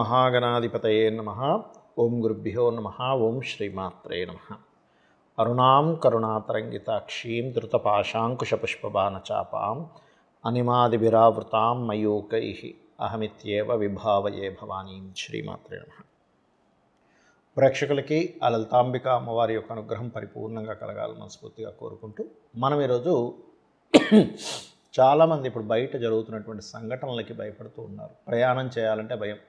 మహాగణాధిపతయే నమః. ఓం గురుభ్యో నమః. ఓం శ్రీమాత్రే నమః. అరుణాం కరుణాతరంగితాక్షీం ధృతపాశాంకుశపుష్పబాణచాపాం అనిమాదిభిరావృతాం మయూకైః అహమిత్యేవ విభావయే భవానీం. శ్రీమాత్రే నమః. ప్రేక్షకులకి ఆ లలితాంబిక అమ్మవారి యొక్క అనుగ్రహం పరిపూర్ణంగా కలగాలని మనస్ఫూర్తిగా కోరుకుంటూ మనం ఈరోజు చాలామంది ఇప్పుడు బయట జరుగుతున్నటువంటి సంఘటనలకి భయపడుతూ ఉన్నారు. ప్రయాణం చేయాలంటే భయం.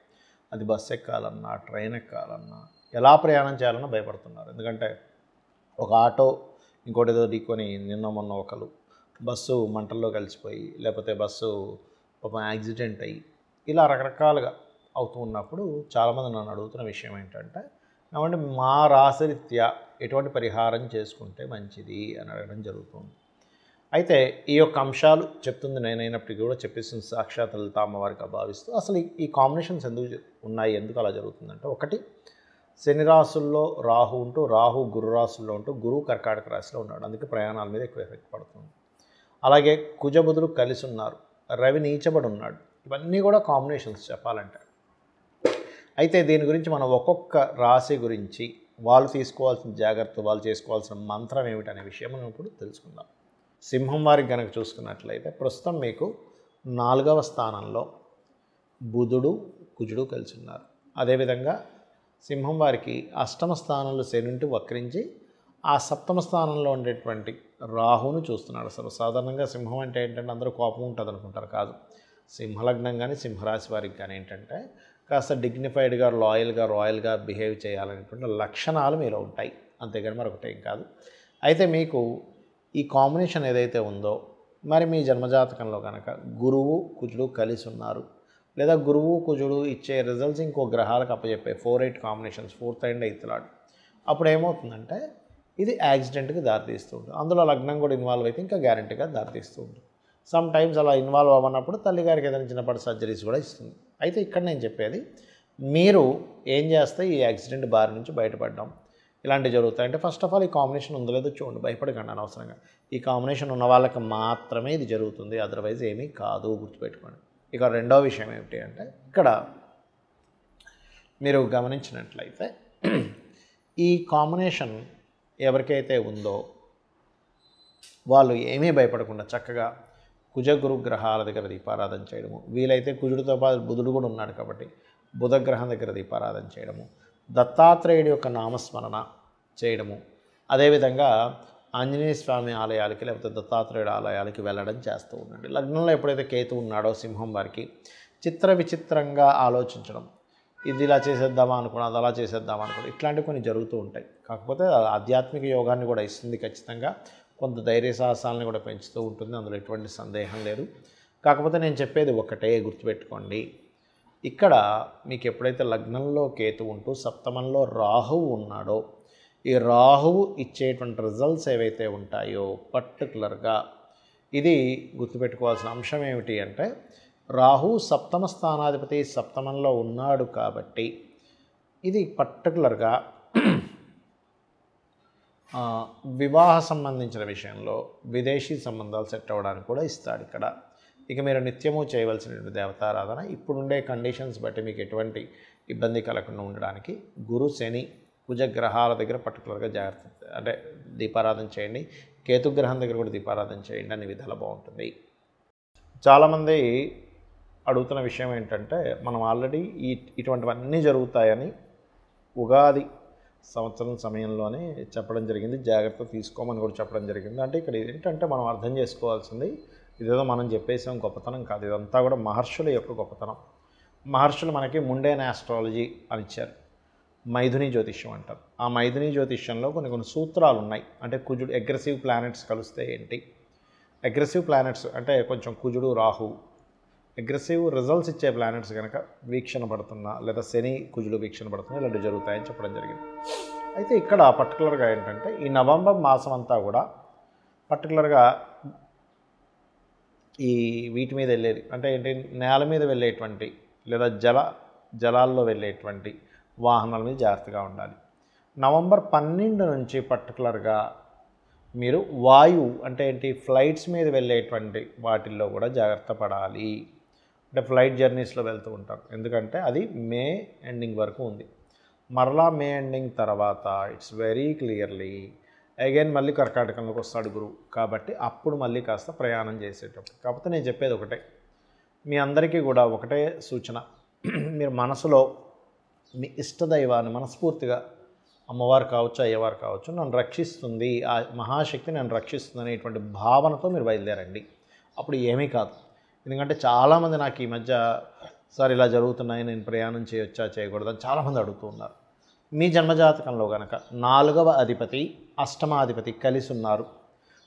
అది బస్సు ఎక్కాలన్నా, ట్రైన్ ఎక్కాలన్నా, ఎలా ప్రయాణం చేయాలన్నా భయపడుతున్నారు. ఎందుకంటే ఒక ఆటో ఇంకోటి ఏదో ఢీకొని నిన్న మొన్న ఒకరు బస్సు మంటల్లో కలిసిపోయి, లేకపోతే బస్సు పాపం యాక్సిడెంట్ అయ్యి, ఇలా రకరకాలుగా అవుతూ ఉన్నప్పుడు చాలామంది నన్ను అడుగుతున్న విషయం ఏంటంటే, ఏమంటే మా రాశిరీత్యా ఎటువంటి పరిహారం చేసుకుంటే మంచిది అని అడగడం జరుగుతుంది. అయితే ఈ యొక్క అంశాలు చెప్తుంది నేనైనప్పటికీ కూడా చెప్పేసింది సాక్షాత్ లలిత అమ్మవారికి భావిస్తూ, అసలు ఈ కాంబినేషన్స్ ఎందుకు ఉన్నాయి, ఎందుకు అలా జరుగుతుందంటే, ఒకటి శని రాశుల్లో రాహు ఉంటూ, రాహు గురు రాశుల్లో ఉంటూ, గురువు కర్కాటక రాశిలో ఉన్నాడు, అందుకే ప్రయాణాల మీద ఎక్కువ ఎఫెక్ట్ పడుతుంది. అలాగే కుజబుధులు కలిసి ఉన్నారు, రవి నీచబడి ఉన్నాడు. ఇవన్నీ కూడా కాంబినేషన్స్ చెప్పాలంటే. అయితే దీని గురించి మనం ఒక్కొక్క రాశి గురించి వాళ్ళు తీసుకోవాల్సిన జాగ్రత్త, వాళ్ళు చేసుకోవాల్సిన మంత్రం ఏమిటనే విషయం మనం ఇప్పుడు తెలుసుకుందాం. సింహం వారికి కనుక చూసుకున్నట్లయితే ప్రస్తుతం మీకు 4వ స్థానంలో బుధుడు కుజుడు కలిసి ఉన్నారు. అదేవిధంగా సింహం వారికి 8వ స్థానంలో శని వక్రించి ఆ 7వ స్థానంలో ఉండేటువంటి రాహును చూస్తున్నాడు. అసలు సాధారణంగా సింహం అంటే ఏంటంటే అందరూ కోపం ఉంటుంది అనుకుంటారు, కాదు. సింహలగ్నం కానీ సింహరాశి వారికి కానీ ఏంటంటే కాస్త డిగ్నిఫైడ్గా, రాయల్గా బిహేవ్ చేయాలనేటువంటి లక్షణాలు మీలో ఉంటాయి, అంతేగాని మరొకటేం కాదు. అయితే మీకు ఈ కాంబినేషన్ ఏదైతే ఉందో, మరి మీ జన్మజాతకంలో కనుక గురువు కుజుడు కలిసి ఉన్నారు, లేదా గురువు కుజుడు ఇచ్చే రిజల్ట్స్ ఇంకో గ్రహాలకు అప్పచెప్పే 4-8 combinations, 4th and 8th lord, అప్పుడు ఏమవుతుందంటే ఇది యాక్సిడెంట్కి దారితీస్తూ ఉంటుంది. అందులో లగ్నం కూడా ఇన్వాల్వ్ అయితే ఇంకా గ్యారెంటీగా దారితీస్తూ ఉంటుంది. సమ్ టైమ్స్ అలా ఇన్వాల్వ్ అవ్వనప్పుడు తల్లిగారికి ఏదైనా చిన్నపాటి సర్జరీస్ కూడా ఇస్తుంది. అయితే ఇక్కడ నేను చెప్పేది, మీరు ఏం చేస్తే ఈ యాక్సిడెంట్ బారి నుంచి బయటపడ్డాం, ఇలాంటివి జరుగుతాయి అంటే, ఫస్ట్ ఆఫ్ ఆల్ ఈ కాంబినేషన్ ఉందో లేదో చూడండి, భయపడకండి అనవసరంగా. ఈ కాంబినేషన్ ఉన్న వాళ్ళకి మాత్రమే ఇది జరుగుతుంది, అదర్వైజ్ ఏమీ కాదు, గుర్తుపెట్టుకోండి. ఇక రెండవ విషయం ఏమిటి అంటే, ఇక్కడ మీరు గమనించినట్లయితే ఈ కాంబినేషన్ ఎవరికైతే ఉందో వాళ్ళు ఏమీ భయపడకుండా చక్కగా కుజ గురు గ్రహాల దగ్గర దీపారాధన చేయడము, వీలైతే కుజుడితో పాటు బుధుడు కూడా ఉన్నాడు కాబట్టి బుధగ్రహం దగ్గర దీపారాధన చేయడము, దత్తాత్రేయుడి యొక్క నామస్మరణ చేయడము, అదేవిధంగా ఆంజనేయ స్వామి ఆలయాలకి లేకపోతే దత్తాత్రేయుడు ఆలయాలకి వెళ్ళడం చేస్తూ ఉండండి. లగ్నంలో ఎప్పుడైతే కేతు ఉన్నాడో సింహం వారికి చిత్ర విచిత్రంగా ఆలోచించడం, ఇది ఇలా చేసేద్దామా అనుకున్నా, అది అలా చేసేద్దామా అనుకున్నా, ఇట్లాంటివి కొన్ని జరుగుతూ ఉంటాయి. కాకపోతే ఆధ్యాత్మిక యోగాన్ని కూడా ఇస్తుంది ఖచ్చితంగా, కొంత ధైర్య సాహసాలను కూడా పెంచుతూ ఉంటుంది, అందులో ఎటువంటి సందేహం లేదు. కాకపోతే నేను చెప్పేది ఒకటే, గుర్తుపెట్టుకోండి. ఇక్కడ మీకు ఎప్పుడైతే లగ్నంలో కేతు ఉంటూ 7మంలో రాహువు ఉన్నాడో, ఈ రాహువు ఇచ్చేటువంటి రిజల్ట్స్ ఏవైతే ఉంటాయో పర్టికులర్గా ఇది గుర్తుపెట్టుకోవాల్సిన అంశం ఏమిటి అంటే, రాహు 7మ స్థానాధిపతి 7మంలో ఉన్నాడు కాబట్టి ఇది పర్టికులర్గా వివాహ సంబంధించిన విషయంలో విదేశీ సంబంధాలు సెట్ అవ్వడానికి కూడా ఇస్తాడు ఇక్కడ. ఇక మీరు నిత్యము చేయవలసినటువంటి దేవతారాధన ఇప్పుడుండే కండిషన్స్ బట్టి మీకు ఎటువంటి ఇబ్బంది కలగకుండా ఉండడానికి గురు శని కుజగ్రహాల దగ్గర పర్టికులర్గా జాగ్రత్త, అంటే దీపారాధన చేయండి. కేతుగ్రహం దగ్గర కూడా దీపారాధన చేయండి, అన్ని విధాలు బాగుంటుంది. చాలామంది అడుగుతున్న విషయం ఏంటంటే, మనం ఆల్రెడీ ఇటువంటివన్నీ జరుగుతాయని ఉగాది సంవత్సరం సమయంలోనే చెప్పడం జరిగింది, జాగ్రత్త తీసుకోమని కూడా చెప్పడం జరిగింది. అంటే ఇక్కడ ఏంటంటే మనం అర్థం చేసుకోవాల్సింది, ఇదేదో మనం చెప్పేసాం గొప్పతనం కాదు, ఇదంతా కూడా మహర్షుల యొక్క గొప్పతనం. మహర్షులు మనకి ముండేన్ ఆస్ట్రాలజీ అని ఇచ్చారు, మైథుని జ్యోతిష్యం అంటారు. ఆ మైథుని జ్యోతిష్యంలో కొన్ని సూత్రాలు ఉన్నాయి. అంటే కుజుడు అగ్రెసివ్ ప్లానెట్స్ కలిస్తే ఏంటి, అగ్రెసివ్ ప్లానెట్స్ అంటే కొంచెం కుజుడు రాహు అగ్రెసివ్ రిజల్ట్స్ ఇచ్చే ప్లానెట్స్ కనుక వీక్షణ పడుతున్నా, లేదా శని కుజుడు వీక్షణ పడుతున్నా, ఇలాంటివి జరుగుతాయని చెప్పడం జరిగింది. అయితే ఇక్కడ పర్టికులర్గా ఏంటంటే ఈ నవంబర్ మాసం అంతా కూడా పర్టికులర్గా ఈ వీటి మీద వెళ్ళేది అంటే ఏంటి, నేల మీద వెళ్ళేటువంటి లేదా జలాల్లో వెళ్ళేటువంటి వాహనాల మీద జాగ్రత్తగా ఉండాలి. నవంబర్ 12 నుంచి పర్టికులర్గా మీరు వాయువు అంటే ఏంటి, ఫ్లైట్స్ మీద వెళ్ళేటువంటి వాటిల్లో కూడా జాగ్రత్త పడాలి. అంటే ఫ్లైట్ జర్నీస్లో వెళ్తూ ఉంటారు. ఎందుకంటే అది మే ఎండింగ్ వరకు ఉంది. మరలా మే ఎండింగ్ తర్వాత ఇట్స్ వెరీ క్లియర్లీ అగైన్ మళ్ళీ కర్కాటకంలోకి వస్తాడు గురువు. కాబట్టి అప్పుడు మళ్ళీ కాస్త ప్రయాణం చేసేటప్పుడు. కాకపోతే నేను చెప్పేది ఒకటే, మీ అందరికీ కూడా ఒకటే సూచన, మీరు మనసులో మీ ఇష్టదైవాన్ని మనస్ఫూర్తిగా, అమ్మవారు కావచ్చు, అయ్యవారు కావచ్చు, నన్ను రక్షిస్తుంది, ఆ మహాశక్తి నన్ను రక్షిస్తుంది అనేటువంటి భావనతో మీరు బయలుదేరండి. అప్పుడు ఏమీ కాదు. ఎందుకంటే చాలామంది నాకు ఈ మధ్య సార్ ఇలా జరుగుతున్నాయి, నేను ప్రయాణం చేయొచ్చా చేయకూడదని చాలామంది అడుగుతూ ఉన్నారు. మీ జన్మజాతకంలో కనుక 4వ అధిపతి 8వ కలిసి ఉన్నారు,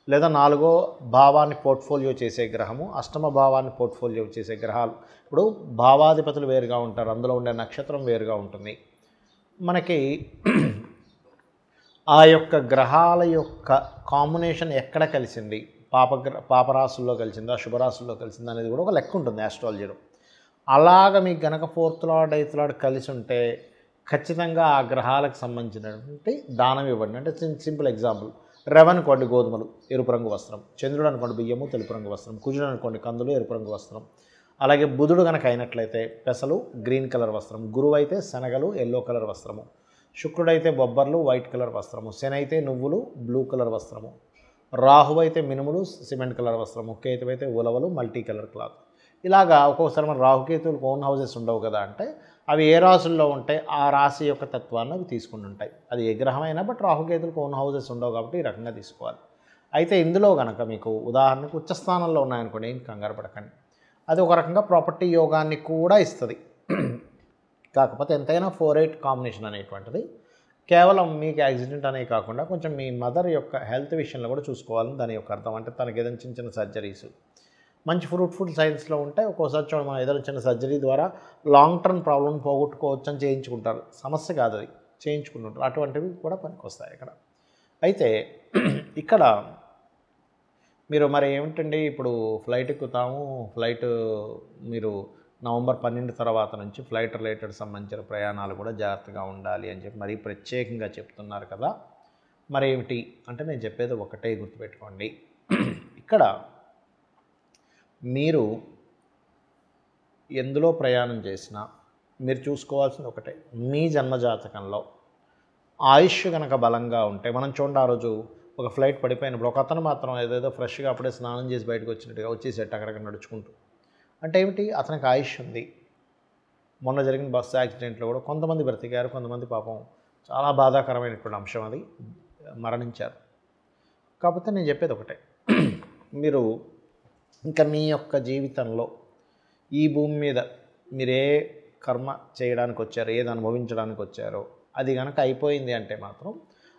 లేదా 4వ భావాన్ని పోర్ట్ఫోలియో చేసే గ్రహము 8వ భావాన్ని పోర్ట్ఫోలియో చేసే గ్రహాలు, ఇప్పుడు భావాధిపతులు వేరుగా ఉంటారు, అందులో ఉండే నక్షత్రం వేరుగా ఉంటుంది. మనకి ఆ యొక్క గ్రహాల యొక్క కాంబినేషన్ ఎక్కడ కలిసింది, పాపరాశుల్లో కలిసిందా, శుభరాశుల్లో కలిసిందా అనేది కూడా ఒక లెక్క ఉంటుంది ఆస్ట్రాలజీలో. అలాగ మీకు గనక 4th లార్డ్ 8th లార్డ్ కలిసి ఉంటే ఖచ్చితంగా ఆ గ్రహాలకు సంబంధించినటువంటి దానం ఇవ్వండి. అంటే సింపుల్ ఎగ్జాంపుల్, రవి అనుకోండి గోధుమలు ఎరుపు రంగు వస్త్రం, చంద్రుడు అనుకోండి బియ్యము తెలుపు రంగు వస్త్రం, కుజుడు అనుకోండి కందులు ఎరుపు రంగు వస్త్రం, అలాగే బుధుడు కనుక అయినట్లయితే పెసలు గ్రీన్ కలర్ వస్త్రం, గురువు అయితే శనగలు ఎల్లో కలర్ వస్త్రము, శుక్రుడైతే బొబ్బర్లు వైట్ కలర్ వస్త్రము, శని అయితే నువ్వులు బ్లూ కలర్ వస్త్రము, రాహు అయితే మినుములు సిమెంట్ కలర్ వస్త్రము, కేతు అయితే ఉలవలు మల్టీ కలర్ క్లాత్. ఇలాగా ఒక్కొక్కసారి మన రాహుకేతువులకు ఓన్ హౌసెస్ ఉండవు కదా, అంటే అవి ఏ రాశుల్లో ఉంటాయి ఆ రాశి యొక్క తత్వాన్ని అవి తీసుకుని ఉంటాయి. అది ఏ గ్రహమైనా బట్ రాహుకేతువులకు ఓన్ హౌసెస్ ఉండవు కాబట్టి ఈ రకంగా తీసుకోవాలి. అయితే ఇందులో కనుక మీకు ఉదాహరణకు ఉచ్చస్థానంలో ఉన్నాయనుకోండి, ఏం కంగారు పడకండి, అది ఒక రకంగా ప్రాపర్టీ యోగాన్ని కూడా ఇస్తుంది. కాకపోతే ఎంతైనా 4-8 కాంబినేషన్ అనేటువంటిది కేవలం మీకు యాక్సిడెంట్ అనేవి కాకుండా కొంచెం మీ మదర్ యొక్క హెల్త్ విషయంలో కూడా చూసుకోవాలని దాని యొక్క అర్థం. అంటే తనకి ఏదైనా చిన్న చిన్న సర్జరీస్ మంచి ఫ్రూట్ఫుల్ సైన్స్లో ఉంటే ఒక్కోసారి చూడండి, మనం ఏదైనా చిన్న సర్జరీ ద్వారా లాంగ్ టర్మ్ ప్రాబ్లమ్ పోగొట్టుకోవచ్చు అని చేయించుకుంటారు. సమస్య కాదు, అది చేయించుకుంటుంటారు. అటువంటివి కూడా పనికొస్తాయి ఇక్కడ. అయితే ఇక్కడ మీరు మరి ఏమిటండి, ఇప్పుడు ఫ్లైట్ ఎక్కుతాము, ఫ్లైట్ మీరు నవంబర్ 12 తర్వాత నుంచి ఫ్లైట్ రిలేటెడ్ సంబంధించిన ప్రయాణాలు కూడా జాగ్రత్తగా ఉండాలి అని చెప్పి మరీ ప్రత్యేకంగా చెప్తున్నారు కదా. మరి ఏమిటి అంటే నేను చెప్పేది ఒకటే గుర్తుపెట్టుకోండి, ఇక్కడ మీరు ఎందులో ప్రయాణం చేసినా మీరు చూసుకోవాల్సింది ఒకటే, మీ జన్మజాతకంలో ఆయుష్ కనుక బలంగా ఉంటే, మనం చూడండి ఆ రోజు ఒక ఫ్లైట్ పడిపోయినప్పుడు ఒక అతను మాత్రం ఏదేదో ఫ్రెష్గా అప్పుడే స్నానం చేసి బయటకు వచ్చినట్టుగా వచ్చేసేట అక్కడక్కడ నడుచుకుంటూ. అంటే ఏమిటి, అతనికి ఆయుష్ ఉంది. మొన్న జరిగిన బస్సు యాక్సిడెంట్లో కూడా కొంతమంది బ్రతికారు, కొంతమంది పాపం చాలా బాధాకరమైనటువంటి అంశం, అది మరణించారు. కాకపోతే నేను చెప్పేది ఒకటే, మీరు ఇంకా మీ యొక్క జీవితంలో ఈ భూమి మీద మీరే కర్మ చేయడానికి వచ్చారో, ఏది అనుభవించడానికి వచ్చారో అది కనుక అయిపోయింది అంటే మాత్రం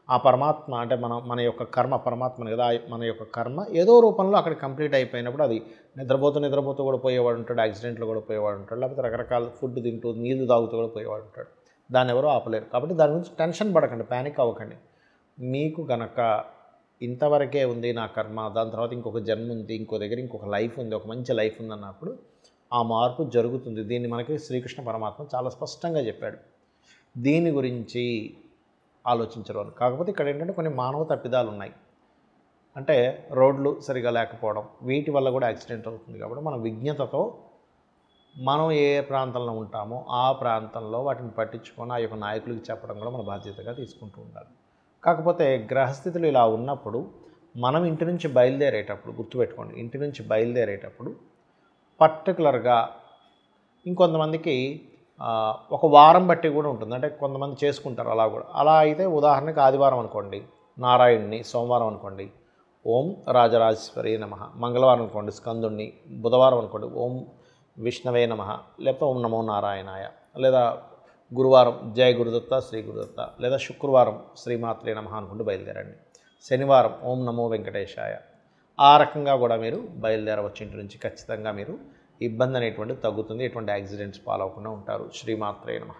ఆ పరమాత్మ, అంటే మన యొక్క కర్మ పరమాత్మని కదా, మన యొక్క కర్మ ఏదో రూపంలో అక్కడ కంప్లీట్ అయిపోయినప్పుడు అది నిద్రపోతూ కూడా పోయేవాడు ఉంటాడు, యాక్సిడెంట్లో కూడా పోయేవాడు ఉంటాడు, లేకపోతే రకరకాల ఫుడ్ తింటూ నీళ్లు తాగుతూ కూడా పోయేవాడు ఉంటాడు. దాన్ని ఎవరో ఆపలేరు. కాబట్టి దాని గురించి టెన్షన్ పడకండి, ప్యానిక్ అవ్వకండి. మీకు కనుక ఇంతవరకే ఉంది నా కర్మ, దాని తర్వాత ఇంకొక జన్మ ఉంది, ఇంకో దగ్గర ఇంకొక లైఫ్ ఉంది, ఒక మంచి లైఫ్ ఉంది అన్నప్పుడు ఆ మార్పు జరుగుతుంది. దీన్ని మనకి శ్రీకృష్ణ పరమాత్మ చాలా స్పష్టంగా చెప్పాడు. దీని గురించి ఆలోచించరు అని. కాకపోతే ఇక్కడ ఏంటంటే కొన్ని మానవ తప్పిదాలు ఉన్నాయి. అంటే రోడ్లు సరిగా లేకపోవడం, వీటి వల్ల కూడా యాక్సిడెంట్ అవుతుంది. కాబట్టి మన విజ్ఞతతో మనం ఏ ప్రాంతంలో ఉంటామో ఆ ప్రాంతంలో వాటిని పట్టించుకొని ఆ యొక్క నాయకులకి చెప్పడం కూడా మన బాధ్యతగా తీసుకుంటూ ఉండాలి. కాకపోతే గ్రహస్థితులు ఇలా ఉన్నప్పుడు మనం ఇంటి నుంచి బయలుదేరేటప్పుడు గుర్తుపెట్టుకోండి, ఇంటి నుంచి బయలుదేరేటప్పుడు పర్టికులర్గా ఇంకొంతమందికి ఒక వారం బట్టి కూడా ఉంటుంది. అంటే కొంతమంది చేసుకుంటారు అలా కూడా. అలా అయితే ఉదాహరణకి ఆదివారం అనుకోండి నారాయణుని, సోమవారం అనుకోండి ఓం రాజరాజేశ్వరి నమః, మంగళవారం అనుకోండి స్కందుణ్ణి, బుధవారం అనుకోండి ఓం విష్ణవే నమః, లేకపోతే ఓం నమో నారాయణాయ, లేదా గురువారం జయ గురుదత్త శ్రీ గురుదత్త, లేదా శుక్రవారం శ్రీమాత్రే నమః అనుకుంటూ బయలుదేరండి. శనివారం ఓం నమో వెంకటేశాయ. ఆ రకంగా కూడా మీరు బయలుదేరవచ్చు ఇంటి నుంచి. ఖచ్చితంగా మీరు ఇబ్బంది అనేటువంటిది తగ్గుతుంది, ఎటువంటి యాక్సిడెంట్స్ పాలవకుండా ఉంటారు. శ్రీమాత్రే నమః.